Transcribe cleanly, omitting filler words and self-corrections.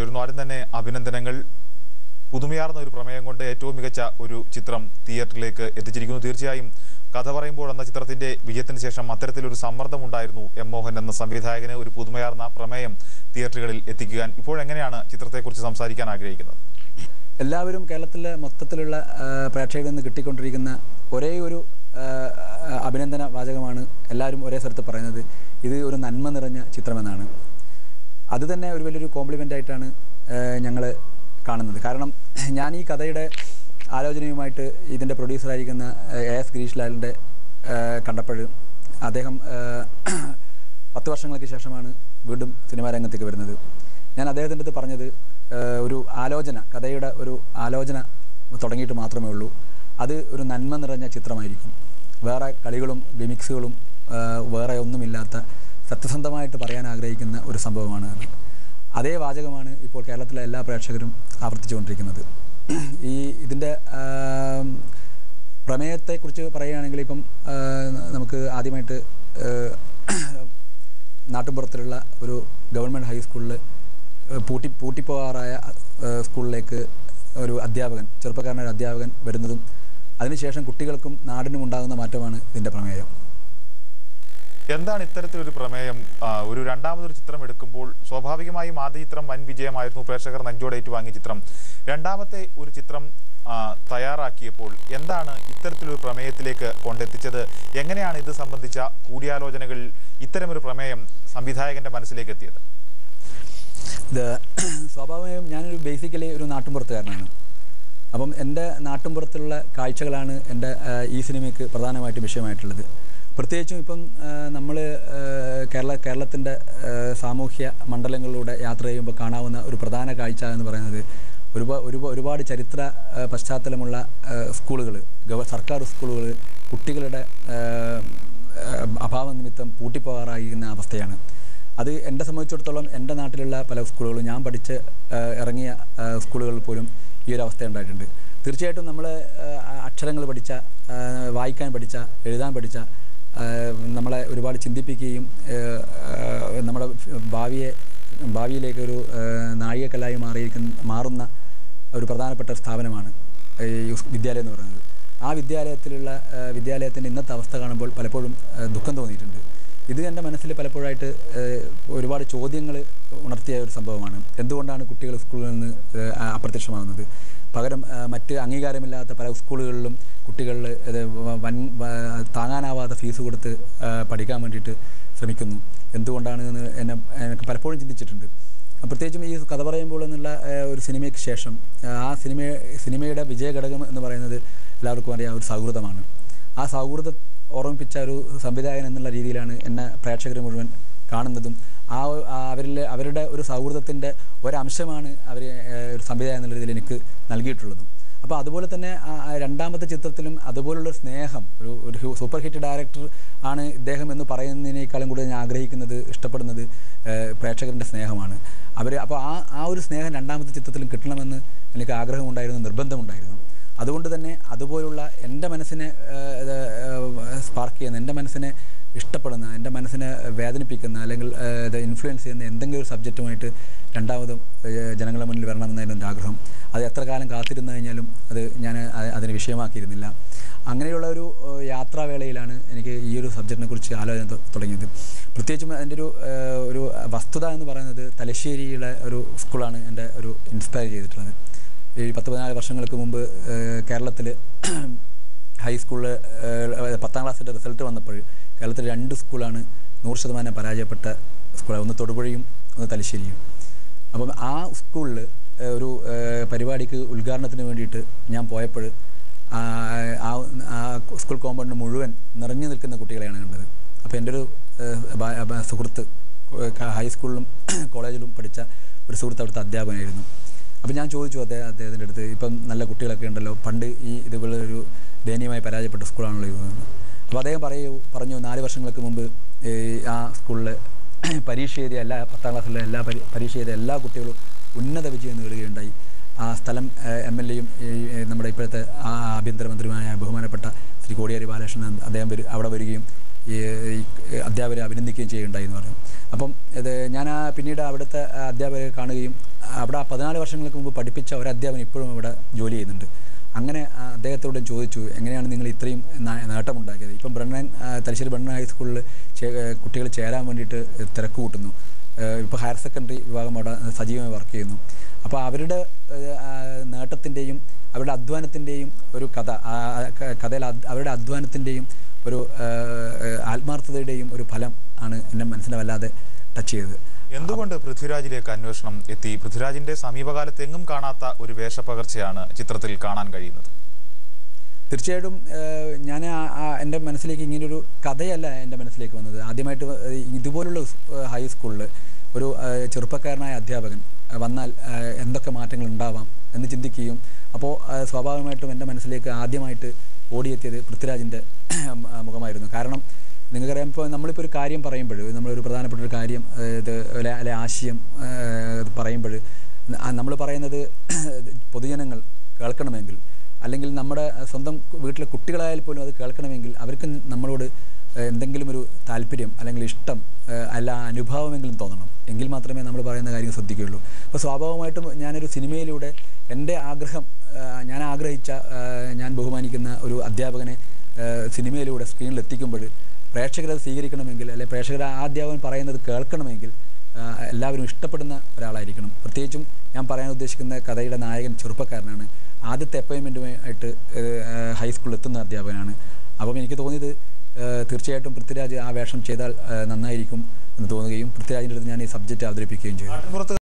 ചേരുന്നു. ആദ്യം തന്നെ അഭിനന്ദനങ്ങൾ. പുതുമയാർന്ന ഒരു പ്രമേയം കൊണ്ട് ഏറ്റവും മികച്ച ഒരു ചിത്രം തിയേറ്ററിലേക്ക് എത്തിച്ചിരിക്കുന്നു. തീർച്ചയായും കഥ പറയുമ്പോൾ എന്ന ചിത്രത്തിന്റെ വിജയത്തിന് ശേഷം അത്തരത്തിലൊരു സമ്മർദ്ദമുണ്ടായിരുന്നു എം മോഹൻ എന്ന സംവിധായകന് ഒരു പുതുമയാർന്ന പ്രമേയം തിയേറ്ററുകളിൽ എത്തിക്കാൻ. ഇപ്പോഴെങ്ങനെയാണ് ചിത്രത്തെക്കുറിച്ച് സംസാരിക്കാൻ ആഗ്രഹിക്കുന്നത്? എല്ലാവരും കേരളത്തിലെ മൊത്തത്തിലുള്ള പ്രേക്ഷകരിൽ നിന്ന് കിട്ടിക്കൊണ്ടിരിക്കുന്ന ഒരേ ഒരു അഭിനന്ദന വാചകമാണ് എല്ലാവരും ഒരേ സ്ഥലത്ത് പറയുന്നത്. ഇത് ഒരു നന്മ നിറഞ്ഞ ചിത്രമെന്നാണ്. അത് തന്നെ ഒരു വലിയൊരു കോംപ്ലിമെൻ്റ് ആയിട്ടാണ് ഞങ്ങൾ കാണുന്നത്. കാരണം ഞാൻ ഈ കഥയുടെ ആലോചനയുമായിട്ട് ഇതിൻ്റെ പ്രൊഡ്യൂസറായിരിക്കുന്ന AS ഗിരീഷ് ലാലിൻ്റെ കണ്ടപ്പോൾ അദ്ദേഹം 10 വർഷങ്ങൾക്ക് ശേഷമാണ് വീണ്ടും സിനിമാ രംഗത്തേക്ക് വരുന്നത്. ഞാൻ അദ്ദേഹത്തിൻ്റെ അടുത്ത് പറഞ്ഞത് ഒരു ആലോചന, കഥയുടെ ഒരു ആലോചന തുടങ്ങിയിട്ട് മാത്രമേ ഉള്ളൂ. അത് ഒരു നന്മ നിറഞ്ഞ ചിത്രമായിരിക്കും. വേറെ കളികളും ഗിമിക്സുകളും വേറെ ഒന്നുമില്ലാത്ത സത്യസന്ധമായിട്ട് പറയാൻ ആഗ്രഹിക്കുന്ന ഒരു സംഭവമാണ്. അതേ വാചകമാണ് ഇപ്പോൾ കേരളത്തിലെ എല്ലാ പ്രേക്ഷകരും ആവർത്തിച്ചുകൊണ്ടിരിക്കുന്നത്. ഇതിൻ്റെ പ്രമേയത്തെക്കുറിച്ച് പറയുകയാണെങ്കിൽ ഇപ്പം നമുക്ക് ആദ്യമായിട്ട് നാട്ടുമ്പുറത്തിലുള്ള ഒരു ഗവൺമെൻറ് ഹൈസ്കൂളിൽ പൂട്ടിപ്പോകാറായ സ്കൂളിലേക്ക് ഒരു അധ്യാപകൻ, ചെറുപ്പക്കാരനൊരു അധ്യാപകൻ വരുന്നതും അതിനുശേഷം കുട്ടികൾക്കും നാടിനും ഉണ്ടാകുന്ന മാറ്റമാണ് ഇതിൻ്റെ പ്രമേയം. എന്താണ് ഇത്തരത്തിലൊരു പ്രമേയം? ഒരു രണ്ടാമതൊരു ചിത്രം എടുക്കുമ്പോൾ സ്വാഭാവികമായും ആദ്യ ചിത്രം വൻ വിജയമായിരുന്നു, പ്രേക്ഷകർ നെഞ്ചോടെ ഏറ്റുവാങ്ങിയ ചിത്രം. രണ്ടാമത്തെ ഒരു ചിത്രം തയ്യാറാക്കിയപ്പോൾ എന്താണ് ഇത്തരത്തിലൊരു പ്രമേയത്തിലേക്ക് കൊണ്ടെത്തിച്ചത്? എങ്ങനെയാണ് ഇത് സംബന്ധിച്ച കൂടിയാലോചനകൾ ഇത്തരമൊരു പ്രമേയം സംവിധായകന്റെ മനസ്സിലേക്ക് എത്തിയത്? ഇത് സ്വാഭാവികമായും ഞാനൊരു ബേസിക്കലി ഒരു നാട്ടുമ്പുറത്തുകാരനാണ്. അപ്പം എൻ്റെ നാട്ടുമ്പുറത്തുള്ള കാഴ്ചകളാണ് എൻ്റെ ഈ സിനിമയ്ക്ക് പ്രധാനമായിട്ട് വിഷയമായിട്ടുള്ളത്. പ്രത്യേകിച്ചും ഇപ്പം നമ്മൾ കേരളത്തിൻ്റെ സാമൂഹ്യ മണ്ഡലങ്ങളിലൂടെ യാത്ര ചെയ്യുമ്പോൾ കാണാവുന്ന ഒരു പ്രധാന കാഴ്ച എന്ന് പറയുന്നത് ഒരുപാട് ചരിത്ര പശ്ചാത്തലമുള്ള സ്കൂളുകൾ, സർക്കാർ സ്കൂളുകൾ കുട്ടികളുടെ അഭാവ നിമിത്തം പൂട്ടിപ്പോകാറായിരിക്കുന്ന അവസ്ഥയാണ്. അത് എന്നെ സംബന്ധിച്ചിടത്തോളം എൻ്റെ നാട്ടിലുള്ള പല സ്കൂളുകളും, ഞാൻ പഠിച്ച് ഇറങ്ങിയ സ്കൂളുകളിൽ പോലും ഈ ഒരു അവസ്ഥ ഉണ്ടായിട്ടുണ്ട്. തീർച്ചയായിട്ടും നമ്മൾ അക്ഷരങ്ങൾ പഠിച്ച, വായിക്കാൻ പഠിച്ച, എഴുതാൻ പഠിച്ച, നമ്മളെ ഒരുപാട് ചിന്തിപ്പിക്കുകയും നമ്മളെ ഭാവിയിലേക്കൊരു നാഴികക്കല്ലായി മാറുന്ന ഒരു പ്രധാനപ്പെട്ട സ്ഥാപനമാണ് ഈ വിദ്യാലയം എന്ന് പറയുന്നത്. ആ വിദ്യാലയത്തിൻ്റെ ഇന്നത്തെ അവസ്ഥ കാണുമ്പോൾ പലപ്പോഴും ദുഃഖം തോന്നിയിട്ടുണ്ട്. ഇത് എൻ്റെ മനസ്സിൽ പലപ്പോഴായിട്ട് ഒരുപാട് ചോദ്യങ്ങൾ ഉണർത്തിയ ഒരു സംഭവമാണ്. എന്തുകൊണ്ടാണ് കുട്ടികൾ സ്കൂളിൽ നിന്ന് അപ്രത്യക്ഷമാകുന്നത്? പകരം മറ്റ് അംഗീകാരമില്ലാത്ത പല സ്കൂളുകളിലും കുട്ടികളിൽ താങ്ങാനാവാത്ത ഫീസ് കൊടുത്ത് പഠിക്കാൻ വേണ്ടിയിട്ട് ശ്രമിക്കുന്നു. എന്തുകൊണ്ടാണ് എന്ന് എനിക്ക് പലപ്പോഴും ചിന്തിച്ചിട്ടുണ്ട്. പ്രത്യേകിച്ചും ഈ കഥ പറയുമ്പോൾ എന്നുള്ള ഒരു സിനിമയ്ക്ക് ശേഷം ആ സിനിമയുടെ വിജയഘടകം എന്ന് പറയുന്നത് എല്ലാവർക്കും അറിയാം, ഒരു സൗഹൃദമാണ്. ആ സൗഹൃദം ഓർമ്മിപ്പിച്ച ഒരു സംവിധായകൻ എന്നുള്ള രീതിയിലാണ് എന്നെ പ്രേക്ഷകർ മുഴുവൻ കാണുന്നതും. അവരുടെ ഒരു സൗഹൃദത്തിൻ്റെ ഒരംശമാണ് അവർ ഒരു സംവിധായകൻ എന്നുള്ള രീതിയിൽ എനിക്ക് നൽകിയിട്ടുള്ളതും. അപ്പോൾ അതുപോലെ തന്നെ രണ്ടാമത്തെ ചിത്രത്തിലും അതുപോലുള്ള സ്നേഹം, ഒരു സൂപ്പർ ഹിറ്റ് ഡയറക്ടർ ആണ് ഇദ്ദേഹം എന്ന് പറയുന്നതിനേക്കാളും കൂടുതൽ ഞാൻ ആഗ്രഹിക്കുന്നത്, ഇഷ്ടപ്പെടുന്നത് പ്രേക്ഷകരുടെ സ്നേഹമാണ്. അപ്പോൾ ആ ഒരു സ്നേഹം രണ്ടാമത്തെ ചിത്രത്തിലും കിട്ടണമെന്ന് എനിക്ക് ആഗ്രഹമുണ്ടായിരുന്നു, നിർബന്ധമുണ്ടായിരുന്നു. അതുകൊണ്ട് തന്നെ അതുപോലുള്ള എൻ്റെ മനസ്സിനെ സ്പാർക്ക് ചെയ്യുന്ന, എൻ്റെ മനസ്സിനെ ഇഷ്ടപ്പെടുന്ന, എൻ്റെ മനസ്സിനെ വേദനിപ്പിക്കുന്ന അല്ലെങ്കിൽ ഇൻഫ്ലുവൻസ് ചെയ്യുന്ന എന്തെങ്കിലും ഒരു സബ്ജക്റ്റുമായിട്ട് രണ്ടാമതും ജനങ്ങളുടെ മുന്നിൽ വരണമെന്നായിരുന്നു എൻ്റെ ആഗ്രഹം. അത് എത്ര കാലം കാത്തിരുന്നു കഴിഞ്ഞാലും ഞാൻ അതിന് വിഷയമാക്കിയിരുന്നില്ല. അങ്ങനെയുള്ള ഒരു യാത്രാവേളയിലാണ് എനിക്ക് ഈ ഒരു സബ്ജക്റ്റിനെ കുറിച്ച് ആലോചന തുടങ്ങിയത്. പ്രത്യേകിച്ചും അതിൻ്റെ ഒരു വസ്തുത എന്ന് പറയുന്നത് തലശ്ശേരിയിലെ ഒരു സ്കൂളാണ് എൻ്റെ ഒരു ഇൻസ്പയർ ചെയ്തിട്ടുള്ളത്. ഈ 10-14 വർഷങ്ങൾക്ക് മുമ്പ് കേരളത്തിൽ ഹൈസ്കൂളിൽ 10ാം ക്ലാസ്സിൻ്റെ റിസൾട്ട് വന്നപ്പോൾ കേരളത്തിൽ 2 സ്കൂളാണ് 100% പരാജയപ്പെട്ട സ്കൂളാണ്. ഒന്ന് തൊടുപുഴയും ഒന്ന് തലശ്ശേരിയും. അപ്പം ആ സ്കൂളിൽ ഒരു പരിപാടിക്ക് ഉദ്ഘാടനത്തിന് വേണ്ടിയിട്ട് ഞാൻ പോയപ്പോൾ ആ സ്കൂൾ കോമ്പൗണ്ട് മുഴുവൻ നിറഞ്ഞു നിൽക്കുന്ന കുട്ടികളെയാണ് കണ്ടത്. അപ്പോൾ എൻ്റെ ഒരു സുഹൃത്ത്, ഹൈസ്കൂളിലും കോളേജിലും പഠിച്ച ഒരു സുഹൃത്ത് അവിടുത്തെ അധ്യാപകനായിരുന്നു. അപ്പോൾ ഞാൻ ചോദിച്ചു അദ്ദേഹത്തിൻ്റെ അടുത്ത്, ഇപ്പം നല്ല കുട്ടികളൊക്കെ ഉണ്ടല്ലോ, പണ്ട് ഇതുപോലെ ഒരു ദയനീയമായി പരാജയപ്പെട്ട സ്കൂളാണല്ലോ ഇതെന്ന്. അപ്പോൾ അദ്ദേഹം പറഞ്ഞു 4 വർഷങ്ങൾക്ക് മുമ്പ് ആ സ്കൂളിൽ പരീക്ഷ എഴുതിയ 10ാം ക്ലാസ്സിലെ പരീക്ഷ എഴുതിയ എല്ലാ കുട്ടികളും ഉന്നത വിജയം നേടുകയുണ്ടായി. ആ സ്ഥലം MLA-യും നമ്മുടെ ഇപ്പോഴത്തെ ആഭ്യന്തരമന്ത്രിയുമായ ബഹുമാനപ്പെട്ട ശ്രീ കോടിയേരി ബാലകൃഷ്ണൻ അദ്ദേഹം അവിടെ വരികയും ഈ അധ്യാപകരെ അഭിനന്ദിക്കുകയും ചെയ്യുകയുണ്ടായി എന്ന് പറഞ്ഞു. അപ്പം ഞാൻ പിന്നീട് അവിടുത്തെ അധ്യാപകരെ കാണുകയും അവിടെ 14 വർഷങ്ങൾക്ക് മുമ്പ് പഠിപ്പിച്ച ഒരു അധ്യാപകൻ ഇപ്പോഴും ഇവിടെ ജോലി ചെയ്യുന്നുണ്ട്. അങ്ങനെ അദ്ദേഹത്തോട് ചോദിച്ചു, എങ്ങനെയാണ് നിങ്ങൾ ഇത്രയും നേട്ടമുണ്ടാക്കിയത്? ഇപ്പം തലശ്ശേരി ബ്രണ്ണൻ ഹൈസ്കൂളിൽ കുട്ടികൾ ചേരാൻ വേണ്ടിയിട്ട് തിരക്ക് കൂട്ടുന്നു. ഇപ്പോൾ ഹയർ സെക്കൻഡറി വിഭാഗം അവിടെ സജീവമായി വർക്ക് ചെയ്യുന്നു. അപ്പോൾ അവരുടെ നേട്ടത്തിൻ്റെയും അവരുടെ അധ്വാനത്തിൻ്റെയും ഒരു കഥയിൽ അവരുടെ അധ്വാനത്തിൻ്റെയും ഒരു ആത്മാർത്ഥതയുടെയും ഒരു ഫലം ആണ് എൻ്റെ മനസ്സിനെ വല്ലാതെ ടച്ച് ചെയ്തത്. എന്തുകൊണ്ട് പൃഥ്വിരാജിലേക്ക് അന്വേഷണം എത്തി? പൃഥ്വിരാജിന്റെ സമീപകാലത്ത് എങ്ങും കാണാത്ത ഒരു വേഷപ്പകർച്ചയാണ് ചിത്രത്തിൽ കാണാൻ കഴിയുന്നത്. തീർച്ചയായിട്ടും ഞാൻ എൻ്റെ മനസ്സിലേക്ക് ഇങ്ങനൊരു കഥയല്ല എൻ്റെ മനസ്സിലേക്ക് വന്നത്. ആദ്യമായിട്ട് ഇതുപോലുള്ള ഹൈസ്കൂളിൽ ഒരു ചെറുപ്പക്കാരനായ അധ്യാപകൻ വന്നാൽ എന്തൊക്കെ മാറ്റങ്ങൾ ഉണ്ടാവാം എന്ന് ചിന്തിക്കുകയും അപ്പോൾ സ്വാഭാവികമായിട്ടും എൻ്റെ മനസ്സിലേക്ക് ആദ്യമായിട്ട് ഓടിയെത്തിയത് പൃഥ്വിരാജിൻ്റെ മുഖമായിരുന്നു. കാരണം നിങ്ങൾക്കറിയാം, ഇപ്പോൾ നമ്മളിപ്പോൾ ഒരു കാര്യം പറയുമ്പോൾ, നമ്മളൊരു പ്രധാനപ്പെട്ട ഒരു കാര്യം അല്ലെ ആശയം പറയുമ്പോൾ നമ്മൾ പറയുന്നത് പൊതുജനങ്ങൾ കേൾക്കണമെങ്കിൽ, അല്ലെങ്കിൽ നമ്മുടെ സ്വന്തം വീട്ടിലെ കുട്ടികളായാൽ പോലും അത് കേൾക്കണമെങ്കിൽ അവർക്ക് നമ്മളോട് എന്തെങ്കിലും ഒരു താല്പര്യം അല്ലെങ്കിൽ ഇഷ്ടം അല്ല അനുഭാവമെങ്കിലും തോന്നണം. എങ്കിൽ മാത്രമേ നമ്മൾ പറയുന്ന കാര്യം ശ്രദ്ധിക്കുകയുള്ളൂ. അപ്പോൾ സ്വാഭാവികമായിട്ടും ഞാനൊരു സിനിമയിലൂടെ എൻ്റെ ആഗ്രഹം, ഞാൻ ആഗ്രഹിച്ച, ഞാൻ ബഹുമാനിക്കുന്ന ഒരു അധ്യാപകനെ സിനിമയിലൂടെ സ്ക്രീനിൽ എത്തിക്കുമ്പോൾ പ്രേക്ഷകരത് സ്വീകരിക്കണമെങ്കിൽ, അല്ലെങ്കിൽ പ്രേക്ഷകർ ആ അധ്യാപകൻ പറയുന്നത് കേൾക്കണമെങ്കിൽ എല്ലാവരും ഇഷ്ടപ്പെടുന്ന ഒരാളായിരിക്കണം. പ്രത്യേകിച്ചും ഞാൻ പറയാൻ ഉദ്ദേശിക്കുന്ന കഥയുടെ നായകൻ ചെറുപ്പക്കാരനാണ്. ആദ്യത്തെ അപ്പോയിൻമെൻറ്റുമായിട്ട് ഹൈസ്കൂളിൽ എത്തുന്ന അധ്യാപകനാണ്. അപ്പം എനിക്ക് തോന്നിയത് തീർച്ചയായിട്ടും പൃഥ്വിരാജ് ആ വേഷം ചെയ്താൽ നന്നായിരിക്കും എന്ന് തോന്നുകയും പൃഥ്വിരാജിൻ്റെ അടുത്ത് ഞാൻ ഈ സബ്ജക്റ്റ് അവതരിപ്പിക്കുകയും ചെയ്തു.